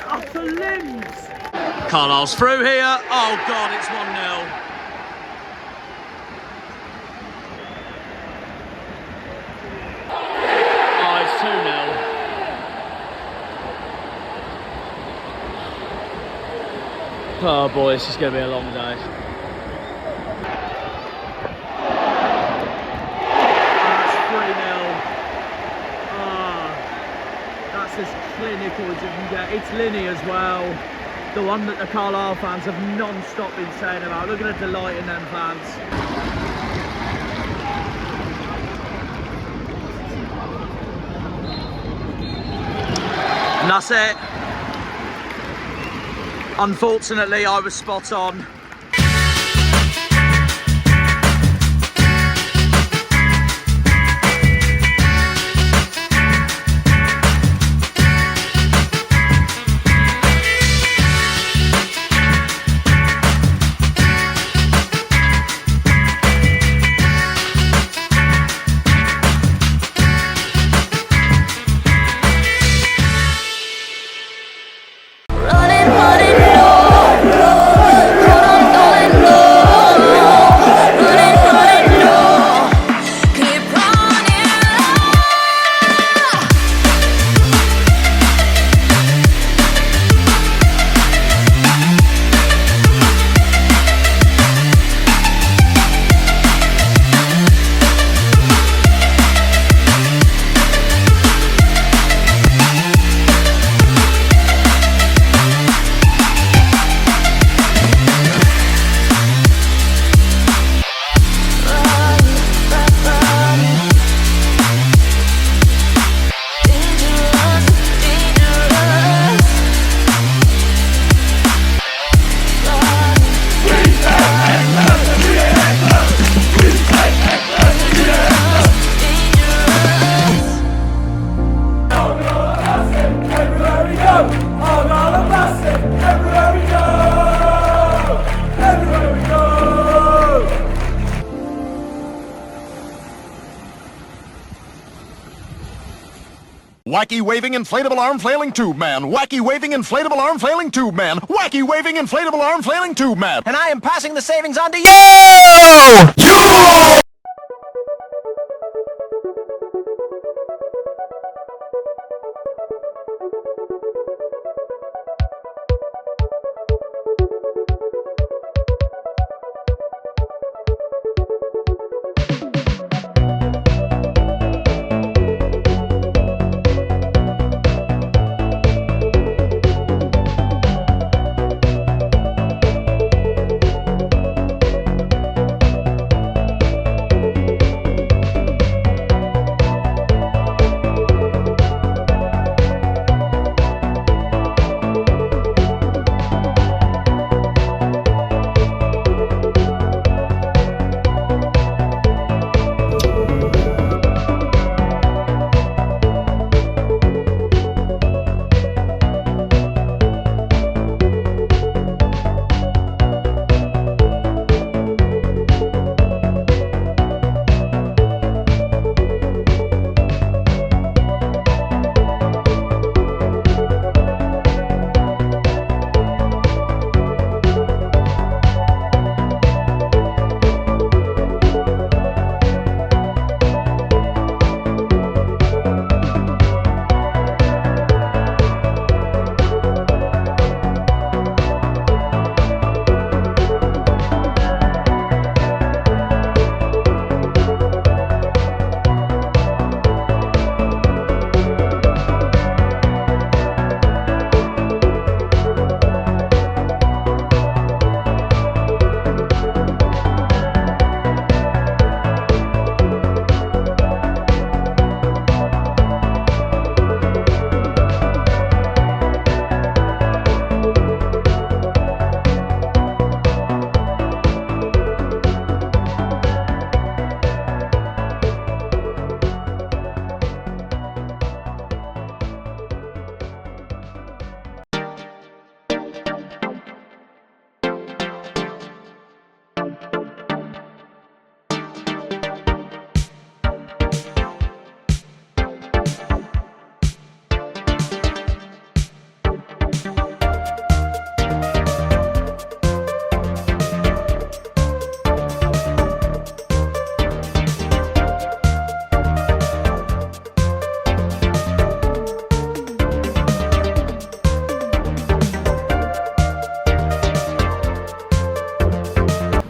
Upper limbs. Carlisle's through here. Oh God, it's 1-0. Oh, it's 2-0. Oh boy, this is going to be a long day. That's 3-0. That's as clinical as you can get. It's Linny as well. The one that the Carlisle fans have non-stop been saying about. Look at the delight in them fans. And that's it. Unfortunately, I was spot on. Wacky waving inflatable arm flailing tube man. Wacky waving inflatable arm flailing tube man. Wacky waving inflatable arm flailing tube man. And I am passing the savings on to you! You!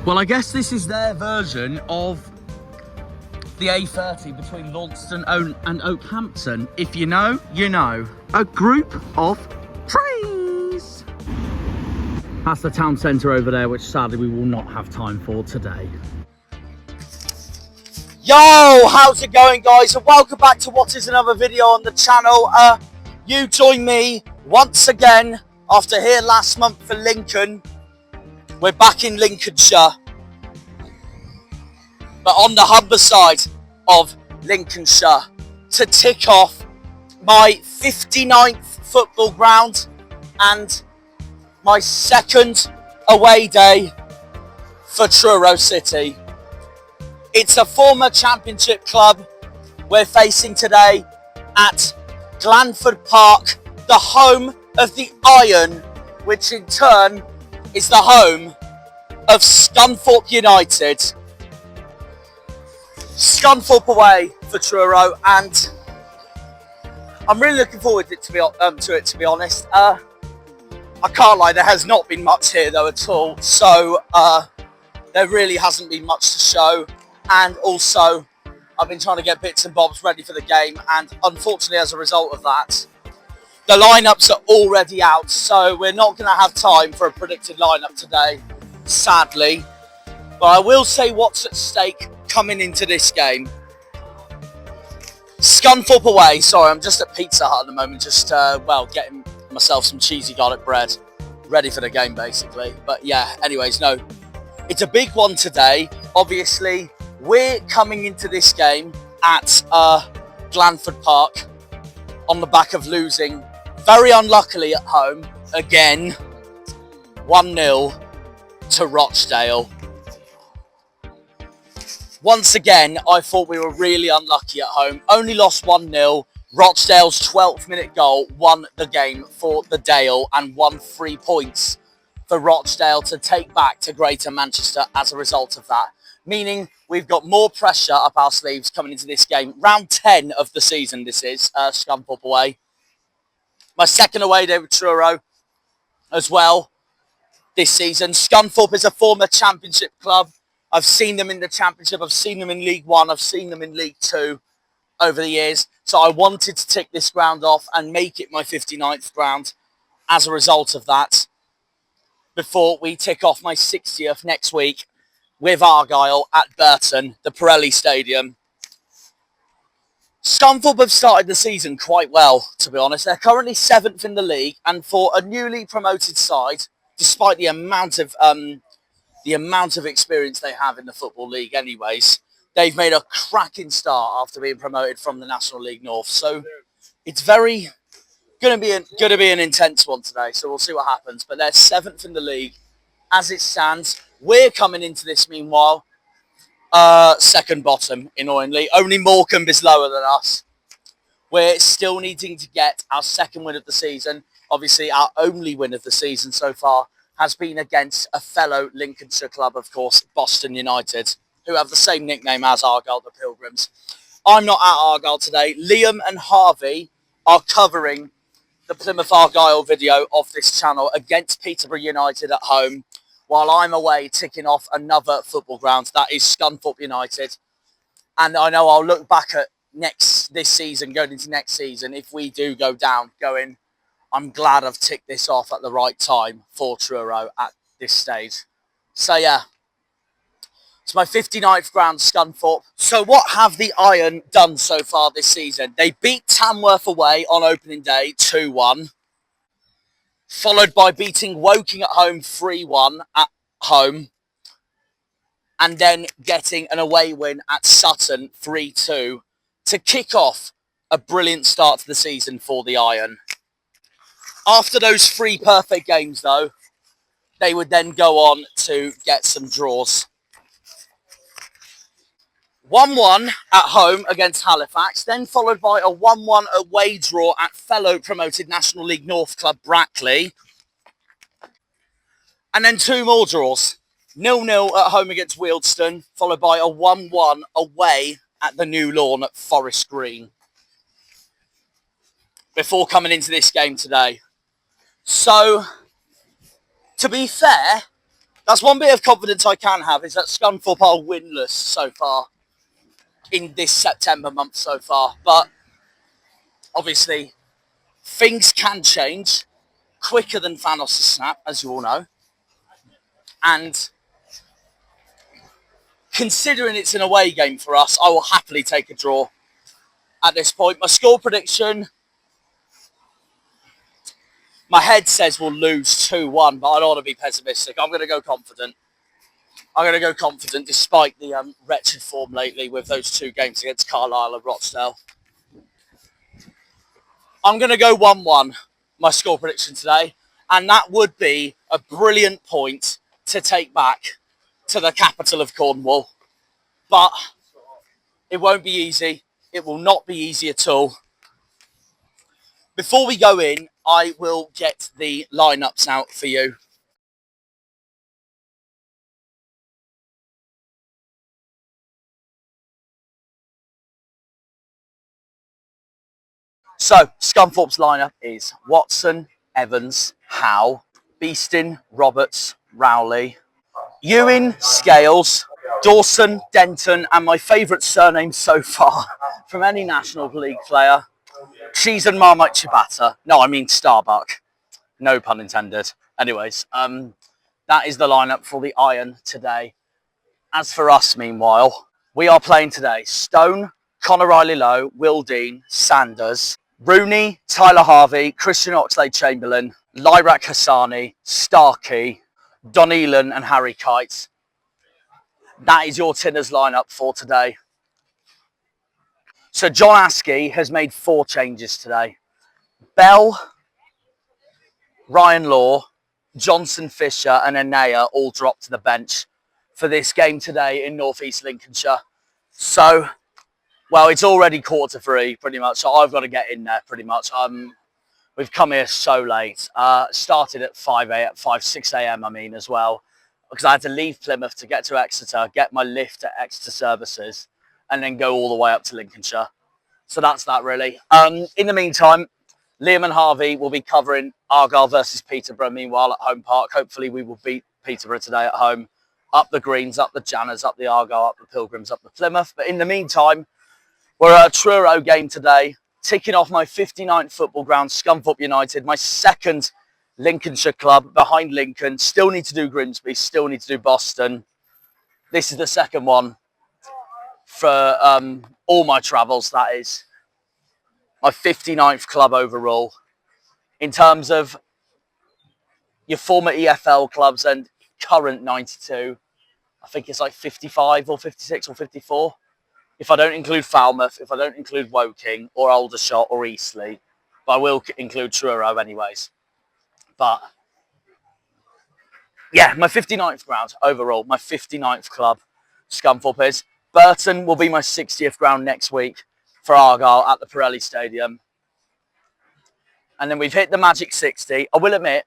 Well, I guess this is their version of the A30 between Launceston and Oakhampton. If you know, you know. A group of trees. That's the town centre over there, which sadly we will not have time for today. Yo, how's it going, guys? And welcome back to what is another video on the channel. You join me once again after here last month for Lincoln. We're back in Lincolnshire, but on the Humber side of Lincolnshire to tick off my 59th football ground and my second away day for Truro City. It's a former championship club we're facing today at Glanford Park, the home of the Iron, which in turn is the home of Scunthorpe United. Scunthorpe away for Truro, and I'm really looking forward to it, to be honest. I can't lie, there has not been much here though at all, so there really hasn't been much to show. And also, I've been trying to get bits and bobs ready for the game, and unfortunately as a result of that, the lineups are already out, so we're not going to have time for a predicted lineup today, sadly. But I will say what's at stake coming into this game. Scunthorpe away. Sorry, I'm just at Pizza Hut at the moment, just, well, getting myself some cheesy garlic bread, ready for the game, basically. But yeah, anyways, no, it's a big one today. Obviously, we're coming into this game at Glanford Park on the back of losing, very unluckily at home, again, 1-0 to Rochdale. Once again, I thought we were really unlucky at home. Only lost 1-0. Rochdale's 12th minute goal won the game for the Dale and won 3 points for Rochdale to take back to Greater Manchester as a result of that. Meaning we've got more pressure up our sleeves coming into this game. Round 10 of the season, this is, Scunthorpe away. My second away day with Truro as well this season. Scunthorpe is a former championship club. I've seen them in the championship, I've seen them in League One, I've seen them in League Two over the years. So I wanted to tick this ground off and make it my 59th ground as a result of that, before we tick off my 60th next week with ARGYLE at Burton, the Pirelli Stadium. Scunthorpe have started the season quite well, to be honest. They're currently 7th in the league, and for a newly promoted side, despite the amount of experience they have in the Football League anyways, they've made a cracking start after being promoted from the National League North. So it's very going to be an intense one today, so we'll see what happens. But they're 7th in the league as it stands. We're coming into this, meanwhile, second bottom, annoyingly. Only Morecambe is lower than us. We're still needing to get our second win of the season. Obviously, our only win of the season so far has been against a fellow Lincolnshire club, of course, Boston United, who have the same nickname as ARGYLE, the Pilgrims. I'm not at ARGYLE today. Liam and Harvey are covering the Plymouth ARGYLE video of this channel against Peterborough United at home, while I'm away ticking off another football ground, that is Scunthorpe United. And I know I'll look back at this season, going into next season, if we do go down, going, I'm glad I've ticked this off at the right time for Truro at this stage. So yeah, it's my 59th ground, Scunthorpe. So what have the Iron done so far this season? They beat Tamworth away on opening day 2-1. Followed by beating Woking at home 3-1 at home. And then getting an away win at Sutton 3-2 to kick off a brilliant start to the season for the Iron. After those 3 perfect games, though, they would then go on to get some draws. 1-1 at home against Halifax, then followed by a 1-1 away draw at fellow promoted National League North club Brackley. And then 2 more draws. 0-0 at home against Wealdstone, followed by a 1-1 away at the New Lawn at Forest Green. Before coming into this game today. So, to be fair, That's one bit of confidence I can have, is that Scunthorpe are winless so far in this September month so far. But obviously, things can change quicker than Thanos' snap, as you all know. And considering it's an away game for us, I will happily take a draw at this point. My score prediction, my head says we'll lose 2-1, but I don't want to be pessimistic. I'm going to go confident. I'm going to go confident despite the wretched form lately with those 2 games against Carlisle and Rochdale. I'm going to go 1-1, my score prediction today, and that would be a brilliant point to take back to the capital of Cornwall. But it won't be easy. It will not be easy at all. Before we go in, I will get the lineups out for you. So, Scunthorpe's lineup is Watson, Evans, Howe, Beeston, Roberts, Rowley, Ewing, Scales, Dawson, Denton, and my favourite surname so far from any National League player, Cheese and Marmite Ciabatta. No, I mean Starbuck. No pun intended. Anyways, that is the lineup for the Iron today. As for us, meanwhile, we are playing today Stone, Conor Riley-Lowe, Will Dean, Sanders, Rooney, Tyler Harvey, Christian Oxlade-Chamberlain, Lyrak Hassani, Starkey, Don Elan and Harry Kite. That is your Tinners lineup for today. So John Askey has made 4 changes today. Bell, Ryan Law, Johnson Fisher and Anaya all dropped to the bench for this game today in North East Lincolnshire. So, well, it's already 2:45 pretty much, so I've got to get in there pretty much. We've come here so late. Started at 6 a.m. I mean, as well, because I had to leave Plymouth to get to Exeter, get my lift at Exeter Services, and then go all the way up to Lincolnshire. So that's that really. In the meantime, Liam and Harvey will be covering Argyle versus Peterborough, meanwhile, at home park. Hopefully we will beat Peterborough today at home. Up the Greens, up the Janners, up the Argyle, up the Pilgrims, up the Plymouth. But in the meantime, we're at a Truro game today, ticking off my 59th football ground, Scunthorpe United, my 2nd Lincolnshire club behind Lincoln. Still need to do Grimsby, still need to do Boston. This is the 2nd one for all my travels, that is. My 59th club overall. In terms of your former EFL clubs and current 92, I think it's like 55 or 56 or 54. If I don't include Falmouth, if I don't include Woking or Aldershot or Eastleigh, but I will include Truro anyways. But yeah, my 59th ground overall, my 59th club, Scunthorpe is. Burton will be my 60th ground next week for Argyle at the Pirelli Stadium. And then we've hit the magic 60. I will admit,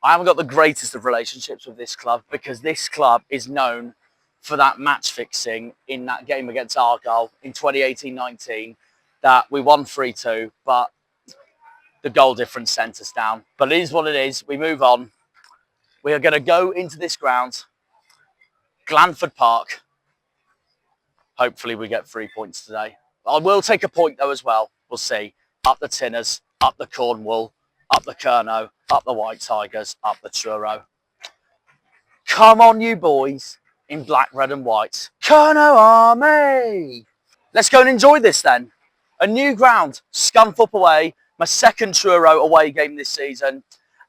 I haven't got the greatest of relationships with this club because this club is known for that match fixing in that game against Argyle in 2018-19 that we won 3-2, but the goal difference sent us down. But it is what it is. We move on. We are going to go into this ground, Glanford Park. Hopefully we get 3 points today. I will take a point though as well. We'll see. Up the Tinners, up the Cornwall, up the Kernow, up the White Tigers, up the Truro. Come on, you boys, in black, red and white. Kernow Army! Let's go and enjoy this then. A new ground, Scunthorpe away, my 2nd Truro away game this season.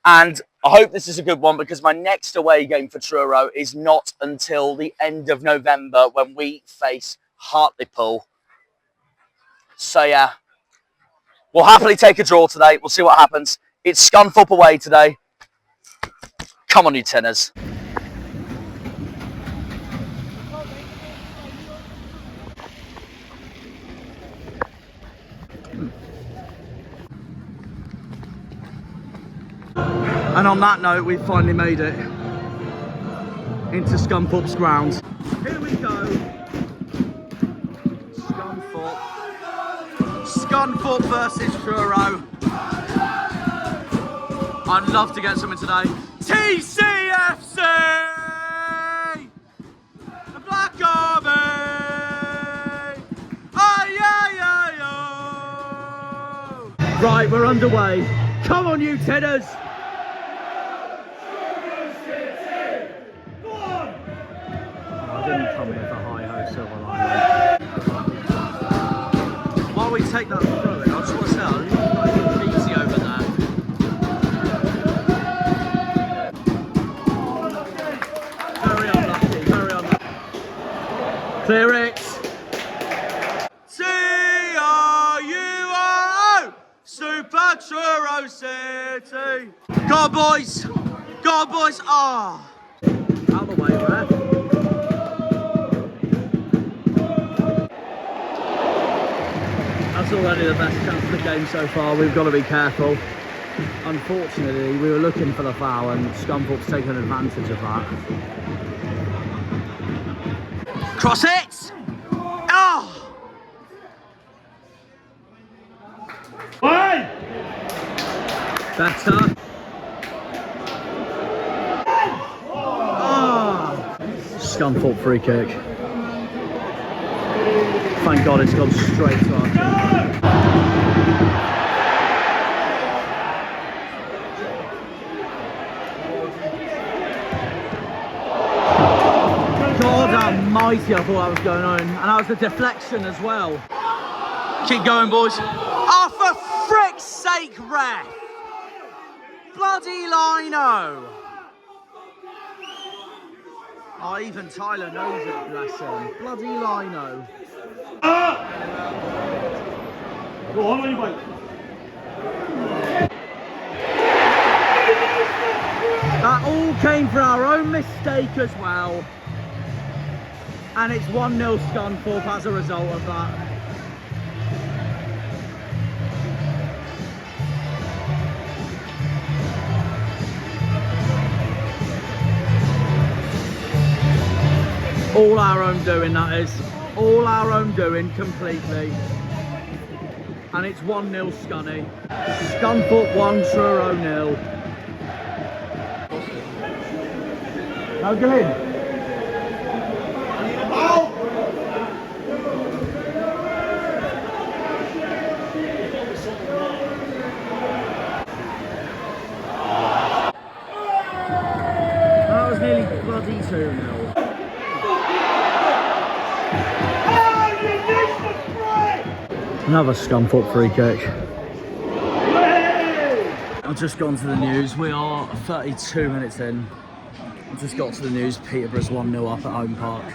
And I hope this is a good one because my next away game for Truro is not until the end of November when we face Hartlepool. So yeah, we'll happily take a draw today. We'll see what happens. It's Scunthorpe away today. Come on, you Tinners. And on that note, we've finally made it into Scunthorpe's grounds. Here we go. Scunthorpe versus Truro. I'd love to get something today. TCFC! Right, we're underway. Come on, you tinners! I didn't come here for hi-ho silver line. While we take that through it, I just want to say, I look like it's easy over there. Very unlucky, very unlucky. Clear it! Super Truro City! Go on, boys! Go on, boys! Ah! Oh. Out of the way, ref. That's already the best chance of the game so far. We've got to be careful. Unfortunately, we were looking for the foul and Scunthorpe's taken advantage of that. Cross it! Oh! Better. Oh. Scunthorpe free kick. Thank God it's gone straight to our team. God almighty, I thought that was going on. And that was a deflection as well. Keep going, boys. Oh, for frick's sake, ref! Bloody lino! Oh, even Tyler knows it, bless him. Bloody lino. Go on, anybody. That all came from our own mistake as well. And it's 1-0 Scunthorpe as a result of that. All our own doing, that is. All our own doing, completely. And it's 1-0 Scunny. Scunthorpe 1, Truro 0. Now go in. That was nearly bloody 2-0. Another Scunthorpe free kick. I've just gone to the news. We are 32 minutes in. I've just got to the news. Peterborough's 1-0 up at home park.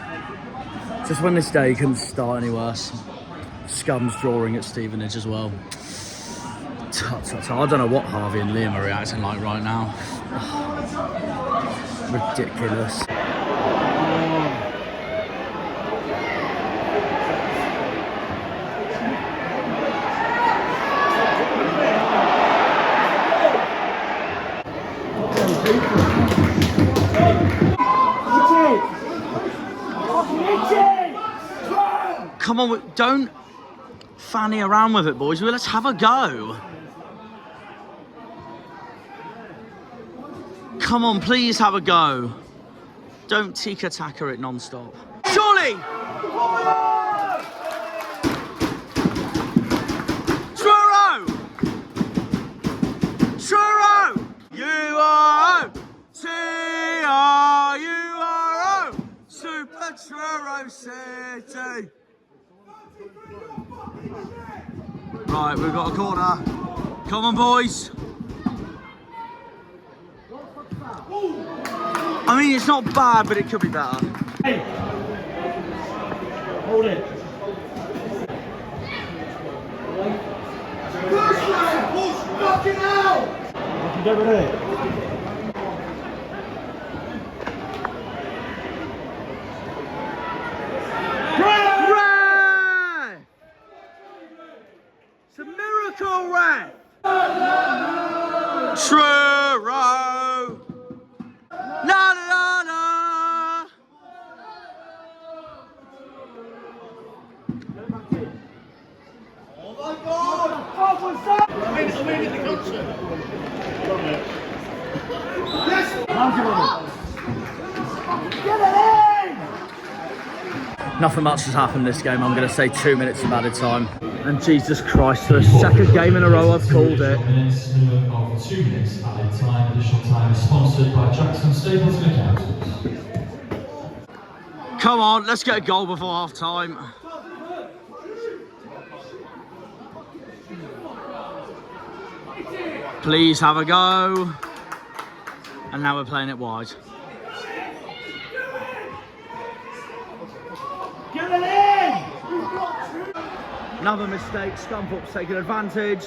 Just when this day couldn't start any worse. Scum's drawing at Stevenage as well. I don't know what Harvey and Liam are reacting like right now. Ridiculous. Come on, don't fanny around with it, boys. Let's have a go. Come on, please have a go. Don't tiki-taka it non-stop. Surely! Truro! Truro! U-R-O! T-R-U-R-O! Super Truro City! Right, we've got a corner. Come on, boys. I mean, it's not bad, but it could be better. Hey. Hold it. Push now! Push fucking out! You can get rid of it. It's a miracle, Rant! Truro! La la la la! Oh my God! What was that? I mean in the concert. Yes! How's it going? Get it in! Nothing much has happened this game. I'm going to say 2 minutes of added time. And Jesus Christ, for the second game in a row, I've called it. Minutes, minimum of 2 minutes added time. Additional time is sponsored by Jackson Stapleton Accountants. Come on, let's get a goal before half time. Please have a go. And now we're playing it wide. Get it in! Another mistake, Scunthorpe's taking advantage.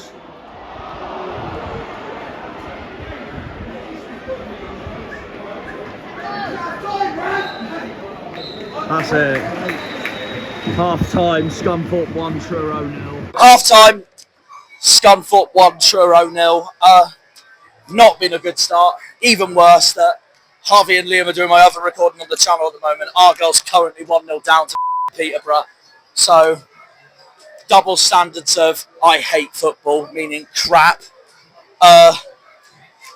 That's it. Half time, Scunthorpe 1, Truro 0. Half time, Scunthorpe 1, Truro 0. Not been a good start. Even worse that Harvey and Liam are doing my other recording on the channel at the moment. Argyle's currently 1-0 down to Peterborough. So, double standards of I hate football, meaning crap.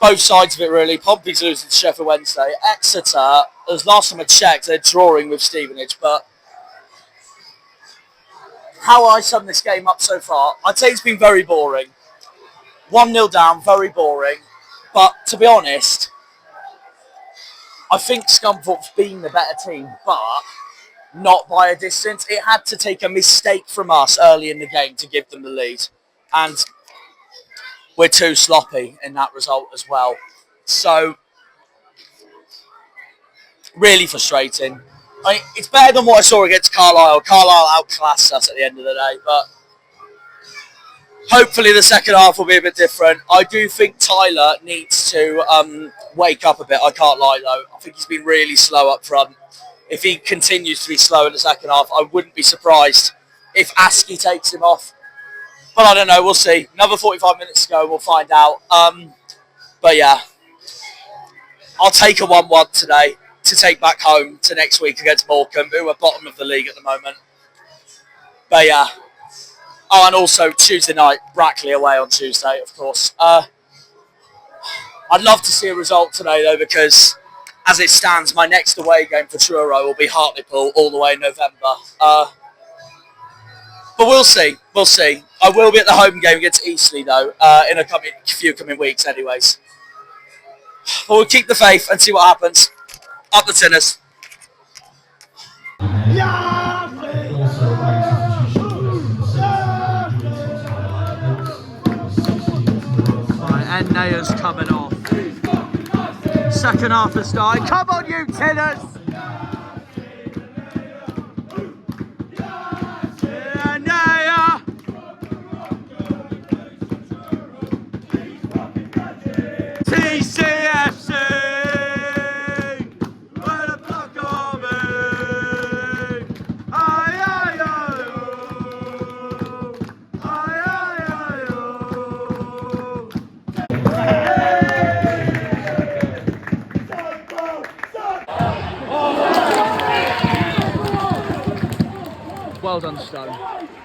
Both sides of it really. Pompey's losing to Sheffield Wednesday. Exeter, as last time I checked, they're drawing with Stevenage, but how I sum this game up so far, I'd say it's been very boring. 1-0 down, very boring. But to be honest, I think Scunthorpe's been the better team, but not by a distance. It had to take a mistake from us early in the game to give them the lead. And we're too sloppy in that result as well. So, really frustrating. I mean, it's better than what I saw against Carlisle. Carlisle outclassed us at the end of the day, but hopefully the second half will be a bit different. I do think Tyler needs to wake up a bit. I can't lie though. I think he's been really slow up front. If he continues to be slow in the second half, I wouldn't be surprised if Askey takes him off. But I don't know, we'll see. Another 45 minutes to go, we'll find out. But yeah, I'll take a 1-1 today to take back home to next week against Morecambe, who are bottom of the league at the moment. But yeah. Oh, and also Tuesday night, Brackley away on Tuesday, of course. I'd love to see a result today, though, because as it stands, my next away game for Truro will be Hartlepool all the way in November. But we'll see. We'll see. I will be at the home game against Eastleigh, though, in a few coming weeks anyways. But we'll keep the faith and see what happens. Up the Tinners. And Naya's coming off. Second half has started. Come on, you Tinners! Yeah, Naya! TCFC! Where the fuck are we? Aye, aye, aye, oh. Aye, aye, aye, oh. Well done, Stone.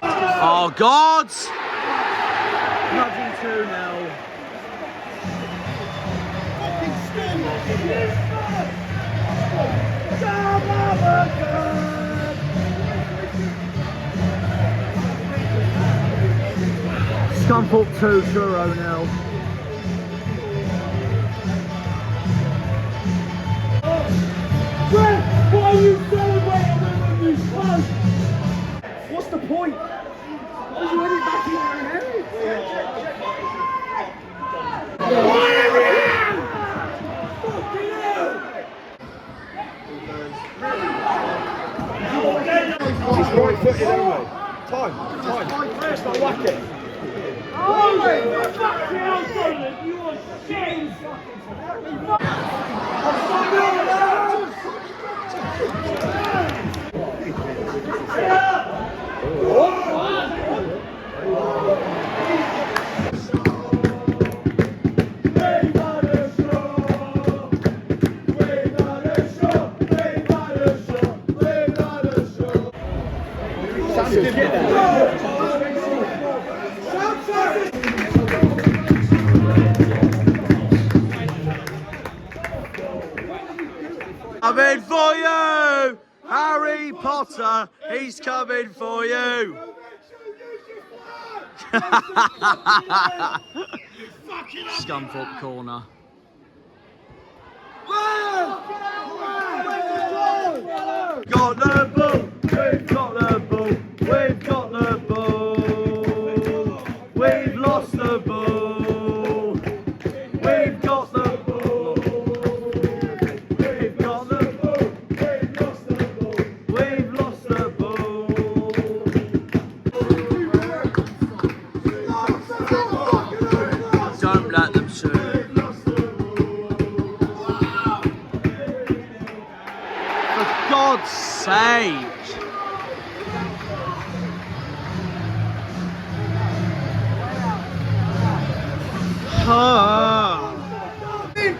Oh, God! Nudging 2-0. Scunthorpe 2, Truro 0. Brent, why are you celebrating when you won? What's the point? Why are you in it back in your head? He's right footed anyway. Time. Let's not whack it. Oh my fucking hell, Donovan, you are shit! Harry Potter, he's coming for you. Scunthorpe corner. Got the ball, we've got the ball, we've got the ball, we've lost the ball, we've got the ball, we've got the ball, we've lost the ball, we've lost the ball. Don't let them shoot. For God's sake!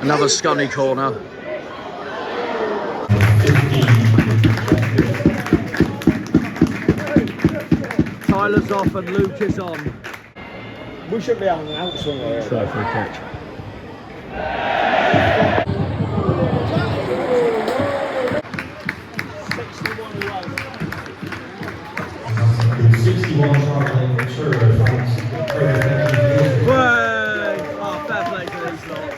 Another scunny corner. Tyler's off and Luke is on. We should be having an outswing here. Try for a catch. 61 travelling Truro, France. Way! Oh, fair play to these lot.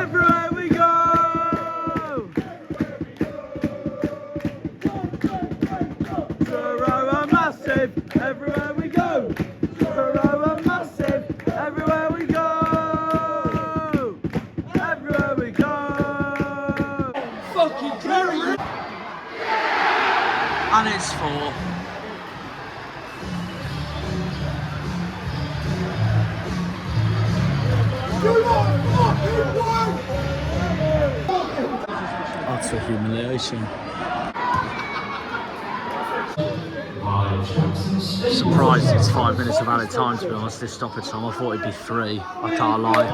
Everywhere we go! Truro are massive, everywhere we go! Truro are massive, everywhere we go! Everywhere we go! Fucking carry! And it's 4. Utter humiliation. Surprised it's 5 minutes of added time, to be honest, this stoppage time. I thought it'd be 3, I can't lie.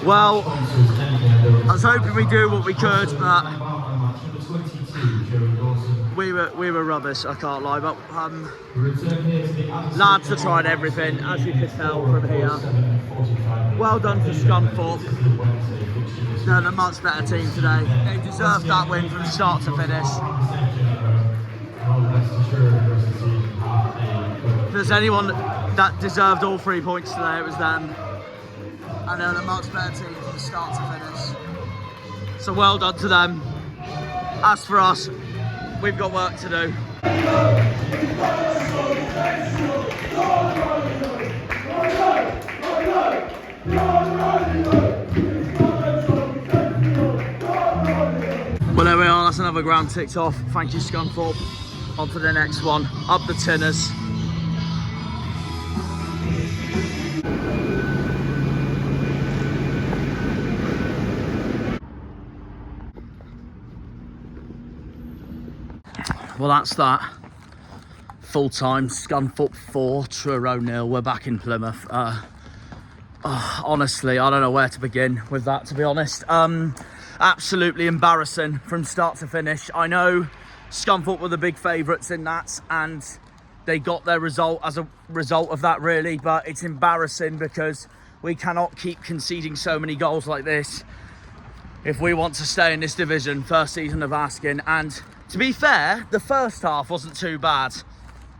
Well, I was hoping we do what we could, but we were rubbish, I can't lie. But lads are trying everything, as you can tell from here. Well done to Scunthorpe. They're a much better team today. They deserved that win from start to finish. If there's anyone that deserved all 3 points today, it was them. And they're a much better team from start to finish. So well done to them. As for us, we've got work to do. Well, there we are, that's another ground ticked off. Thank you, Scunthorpe. On to the next one. Up the Tinners. Well, that's that. Full-time, Scunthorpe 4, Truro 0. We're back in Plymouth. Honestly, I don't know where to begin with that, to be honest. Absolutely embarrassing from start to finish. I know Scunthorpe were the big favourites in that, and they got their result as a result of that, really. But it's embarrassing because we cannot keep conceding so many goals like this if we want to stay in this division. First season of asking. And to be fair, the first half wasn't too bad.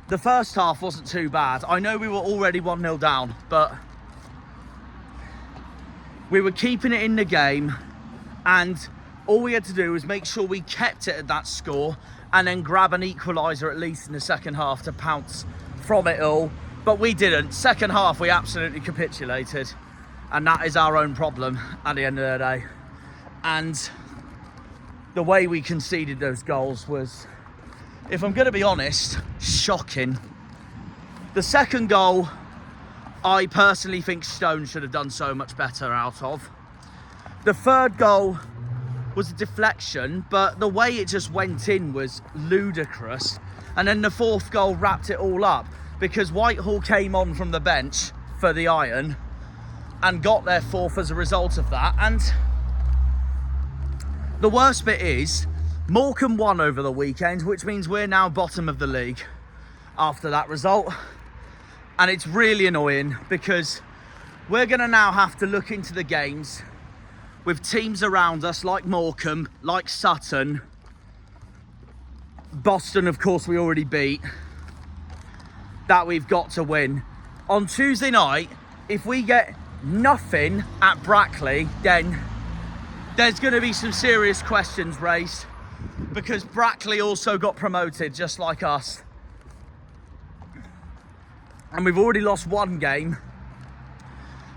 The first half wasn't too bad. I know we were already 1-0 down, but we were keeping it in the game, and all we had to do was make sure we kept it at that score and then grab an equaliser at least in the second half to pounce from it all, but we didn't. Second half, we absolutely capitulated, and that is our own problem at the end of the day. And the way we conceded those goals was, if I'm going to be honest, shocking. The second goal, I personally think Stone should have done so much better out of. The third goal was a deflection, but the way it just went in was ludicrous. And then the fourth goal wrapped it all up, because Whitehall came on from the bench for the Iron and got their fourth as a result of that. And the worst bit is, Morecambe won over the weekend, which means we're now bottom of the league after that result. And it's really annoying, because we're going to now have to look into the games with teams around us like Morecambe, like Sutton. Boston, of course, we already beat, that we've got to win. On Tuesday night, if we get nothing at Brackley, then there's going to be some serious questions raised, because Brackley also got promoted just like us. And we've already lost one game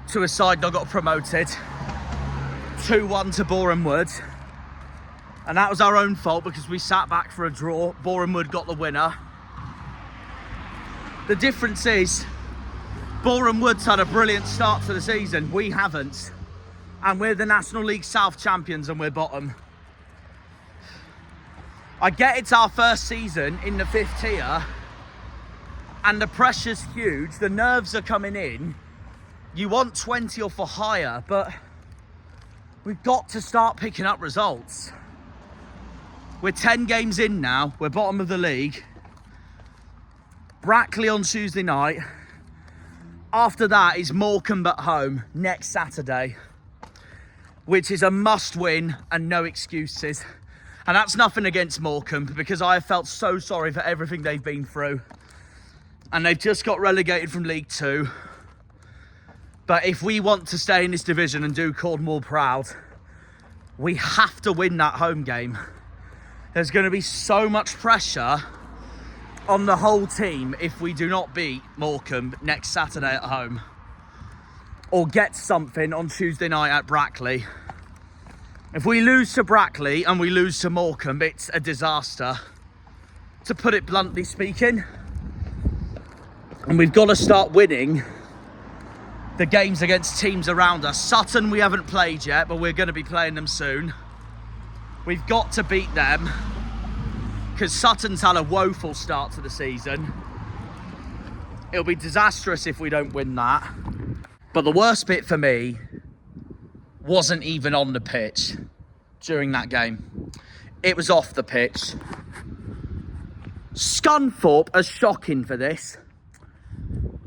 to a side that got promoted, 2-1 to Boreham Wood. And that was our own fault, because we sat back for a draw. Boreham Wood got the winner. The difference is, Boreham Wood's had a brilliant start to the season. We haven't. And we're the National League South champions, and we're bottom. I get it's our first season in the 5th tier, and the pressure's huge. The nerves are coming in. You want 20 or for higher, but we've got to start picking up results. We're 10 games in now. We're bottom of the league. Brackley on Tuesday night. After that is Morecambe at home next Saturday, which is a must win and no excuses. And that's nothing against Morecambe, because I have felt so sorry for everything they've been through. And they've just got relegated from League 2. But if we want to stay in this division and do Cornwall proud, we have to win that home game. There's going to be so much pressure on the whole team if we do not beat Morecambe next Saturday at home, or get something on Tuesday night at Brackley. If we lose to Brackley and we lose to Morecambe, it's a disaster, to put it bluntly speaking. And we've got to start winning the games against teams around us. Sutton we haven't played yet, but we're going to be playing them soon. We've got to beat them, because Sutton's had a woeful start to the season. It'll be disastrous if we don't win that. But the worst bit for me wasn't even on the pitch during that game. It was off the pitch. Scunthorpe are shocking for this.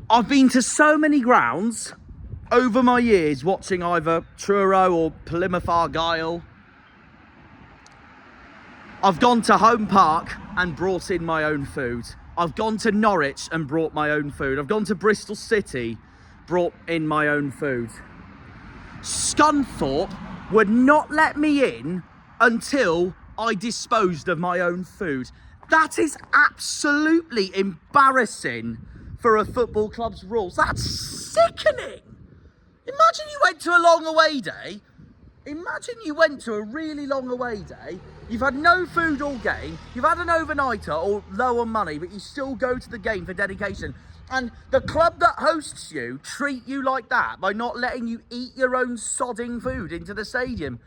I've been to so many grounds over my years watching either Truro or Plymouth ARGYLE. I've gone to Home Park and brought in my own food. I've gone to Norwich and brought my own food. I've gone to Bristol City, brought in my own food. Scunthorpe would not let me in until I disposed of my own food. That is absolutely embarrassing for a football club's rules. That's sickening. Imagine you went to a long away day. Imagine you went to a really long away day. You've had no food all game. You've had an overnighter or low on money, but you still go to the game for dedication. And the club that hosts you treat you like that by not letting you eat your own sodding food into the stadium.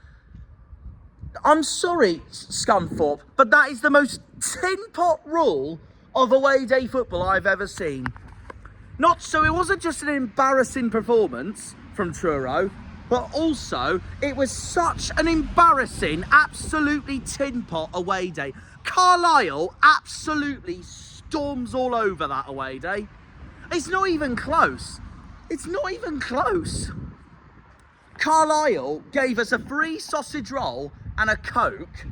I'm sorry, Scunthorpe, but that is the most tin-pot rule of away day football I've ever seen. Not so it wasn't just an embarrassing performance from Truro, but also it was such an embarrassing, absolutely tin-pot away day. Carlisle absolutely storms all over that away day. It's not even close. It's not even close. Carlisle gave us a free sausage roll and a Coke.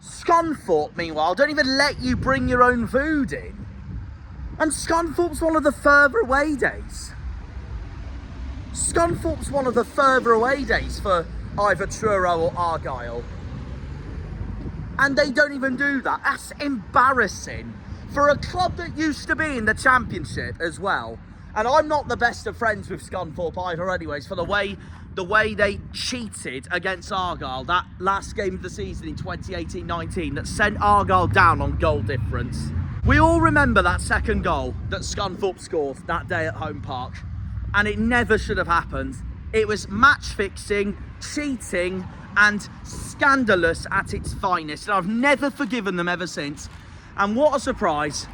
Scunthorpe, meanwhile, don't even let you bring your own food in. And Scunthorpe's one of the further away days. Scunthorpe's one of the further away days for either Truro or ARGYLE. And they don't even do that. That's embarrassing for a club that used to be in the Championship as well. And I'm not the best of friends with Scunthorpe either anyways, for the way they cheated against ARGYLE, that last game of the season in 2018-19 that sent ARGYLE down on goal difference. We all remember that second goal that Scunthorpe scored that day at Home Park, and it never should have happened. It was match fixing, cheating, and scandalous at its finest, and I've never forgiven them ever since. And what a surprise.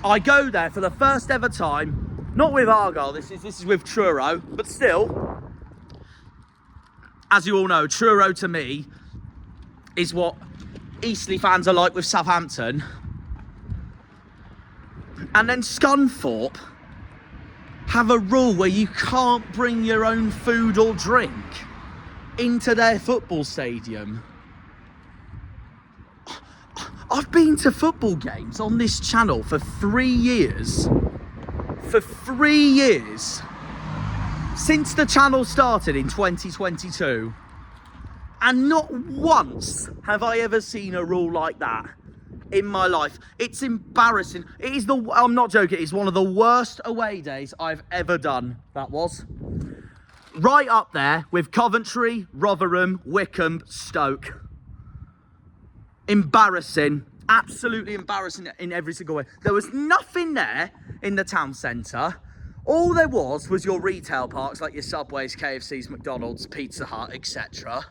I go there for the first ever time, not with ARGYLE, this is with Truro, but still, as you all know, Truro to me is what Eastleigh fans are like with Southampton. And then Scunthorpe have a rule where you can't bring your own food or drink into their football stadium. I've been to football games on this channel for 3 years. For 3 years. Since the channel started in 2022. And not once have I ever seen a rule like that in my life. It's embarrassing. It is I'm not joking, it's one of the worst away days I've ever done. That was. Right up there with Coventry, Rotherham, Wycombe, Stoke. Embarrassing, absolutely embarrassing in every single way. There was nothing there in the town centre. All there was your retail parks like your Subways, KFCs, McDonald's, Pizza Hut, etc.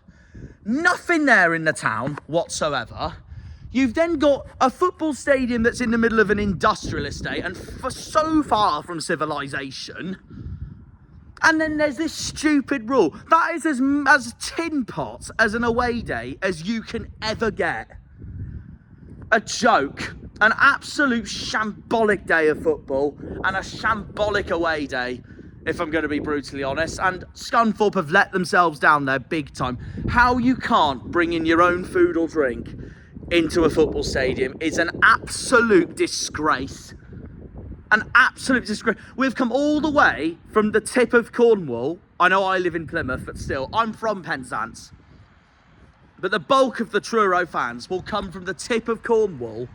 Nothing there in the town whatsoever. You've then got a football stadium that's in the middle of an industrial estate and so far from civilization. And then there's this stupid rule. That is as tin-pot as an away day as you can ever get. A joke. An absolute shambolic day of football and a shambolic away day, if I'm going to be brutally honest. And Scunthorpe have let themselves down there big time. How you can't bring in your own food or drink into a football stadium is an absolute disgrace. An absolute disgrace. We've come all the way from the tip of Cornwall. I know I live in Plymouth, but still, I'm from Penzance. But the bulk of the Truro fans will come from the tip of Cornwall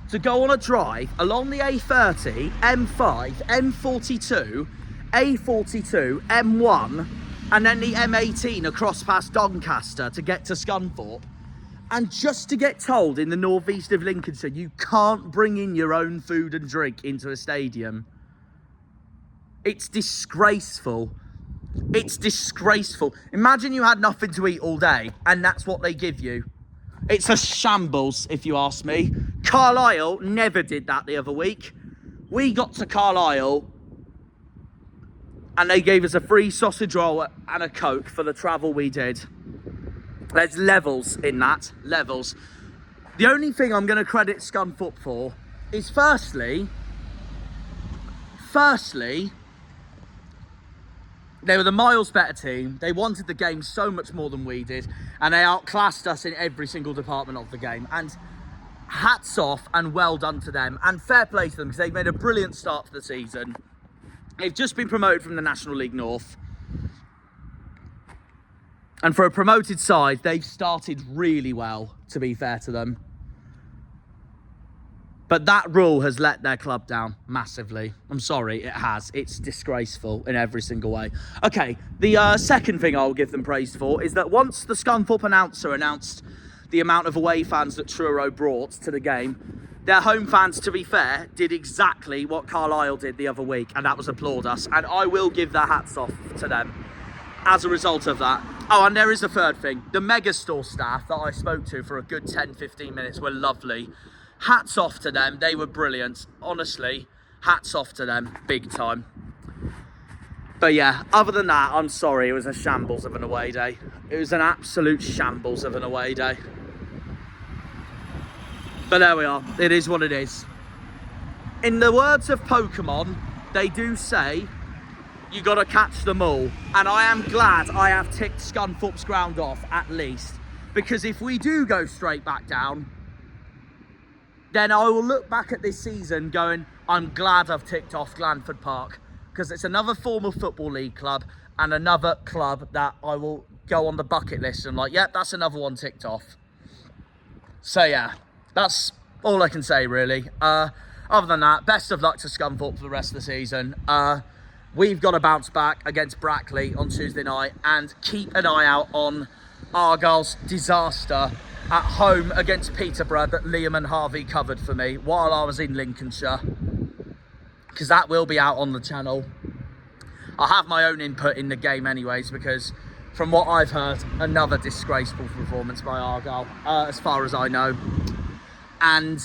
to go on a drive along the A30, M5, M42, A42, M1, and then the M18 across past Doncaster to get to Scunthorpe. And just to get told in the northeast of Lincolnshire, you can't bring in your own food and drink into a stadium. It's disgraceful. It's disgraceful. Imagine you had nothing to eat all day and that's what they give you. It's a shambles, if you ask me. Carlisle never did that the other week. We got to Carlisle and they gave us a free sausage roll and a Coke for the travel we did. There's levels in that, levels. The only thing I'm going to credit Scunthorpe for is firstly, they were the miles better team. They wanted the game so much more than we did, and they outclassed us in every single department of the game. And hats off and well done to them, and fair play to them because they've made a brilliant start to the season. They've just been promoted from the National League North. And for a promoted side, they've started really well, to be fair to them. But that rule has let their club down massively. I'm sorry, it has. It's disgraceful in every single way. Okay, the second thing I'll give them praise for is that once the Scunthorpe announcer announced the amount of away fans that Truro brought to the game, their home fans, to be fair, did exactly what Carlisle did the other week, and that was applaud us. And I will give their hats off to them as a result of that. Oh, and there is a third thing. The Megastore staff that I spoke to for a good 10-15 minutes were lovely. Hats off to them. They were brilliant. Honestly, hats off to them. Big time. But yeah, other than that, I'm sorry. It was a shambles of an away day. It was an absolute shambles of an away day. But there we are. It is what it is. In the words of Pokemon, they do say, you got to catch them all. And I am glad I have ticked Scunthorpe's ground off, at least. Because if we do go straight back down, then I will look back at this season going, I'm glad I've ticked off Glanford Park. Because it's another former football league club and another club that I will go on the bucket list and like, yep, that's another one ticked off. So yeah, that's All I can say, really. Other than that, best of luck to Scunthorpe for the rest of the season. We've got to bounce back against Brackley on Tuesday night, and keep an eye out on Argyle's disaster at home against Peterborough that Liam and Harvey covered for me while I was in Lincolnshire, because that will be out on the channel. I have my own input in the game anyways, because from what I've heard, another disgraceful performance by Argyle, as far as I know. And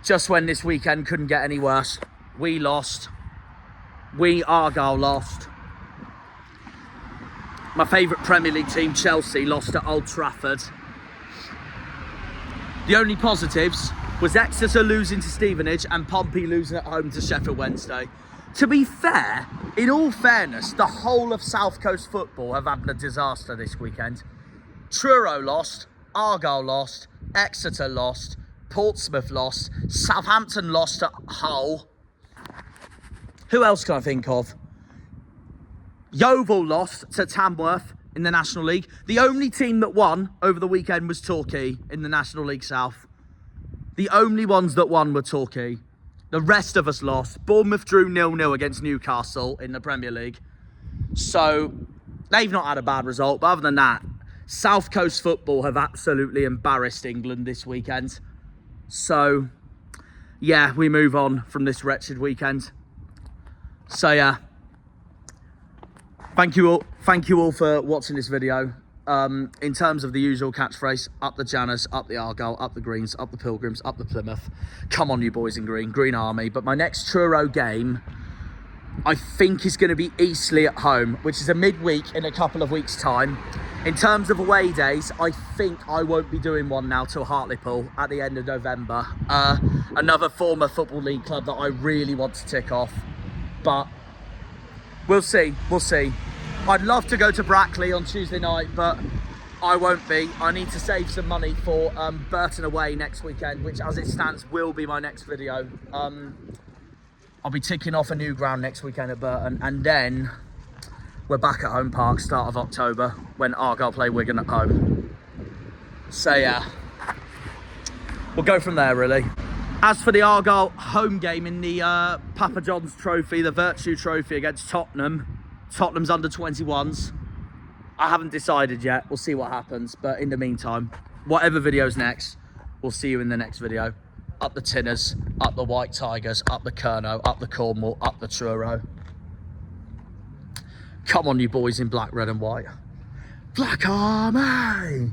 just when this weekend couldn't get any worse, we lost. We, Argyle, lost. My favourite Premier League team, Chelsea, lost at Old Trafford. The only positives was Exeter losing to Stevenage and Pompey losing at home to Sheffield Wednesday. To be fair, in all fairness, the whole of South Coast football have had a disaster this weekend. Truro lost, Argyle lost, Exeter lost, Portsmouth lost, Southampton lost at Hull. Who else can I think of? Yeovil lost to Tamworth in the National League. The only team that won over the weekend was Torquay in the National League South. The only ones that won were Torquay. The rest of us lost. Bournemouth drew 0-0 against Newcastle in the Premier League. So they've not had a bad result. But other than that, South Coast football have absolutely embarrassed England this weekend. So yeah, we move on from this wretched weekend. So yeah, thank you all for watching this video. In terms of the usual catchphrase, up the Janners, up the Argyle, up the Greens, up the Pilgrims, up the Plymouth. Come on, you boys in green, Green Army. But my next Truro game, I think, is going to be Eastleigh at home, which is a midweek in a couple of weeks' time. In terms of away days, I think I won't be doing one now till Hartlepool at the end of November. Another former Football League club that I really want to tick off. But we'll see, we'll see. I'd love to go to Brackley on Tuesday night, but I won't be. I need to save some money for Burton away next weekend, which as it stands will be my next video. I'll be ticking off a new ground next weekend at Burton, and then we're back at Home Park start of October when Argyle play Wigan at home. So yeah, we'll go from there really. As for the Argyle home game in the Papa John's Trophy, the Virtue Trophy against Tottenham, Tottenham's under 21s. I haven't decided yet. We'll see what happens. But in the meantime, whatever video's next, we'll see you in the next video. Up the Tinners, up the White Tigers, up the Kernow, up the Cornwall, up the Truro. Come on, you boys in black, red and white. Black Army!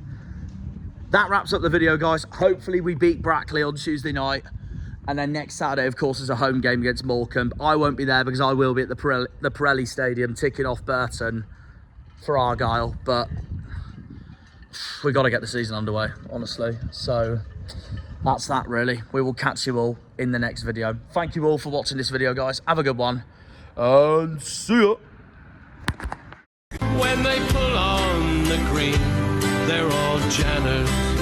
That wraps up the video, guys. Hopefully we beat Brackley on Tuesday night. And then next Saturday, of course, is a home game against Morecambe. I won't be there because I will be at the Pirelli Stadium ticking off Burton for Argyle. But we've got to get the season underway, honestly. So that's that, really. We will catch you all in the next video. Thank you all for watching this video, guys. Have a good one. And see ya. When they pull on the green, they're all Janners.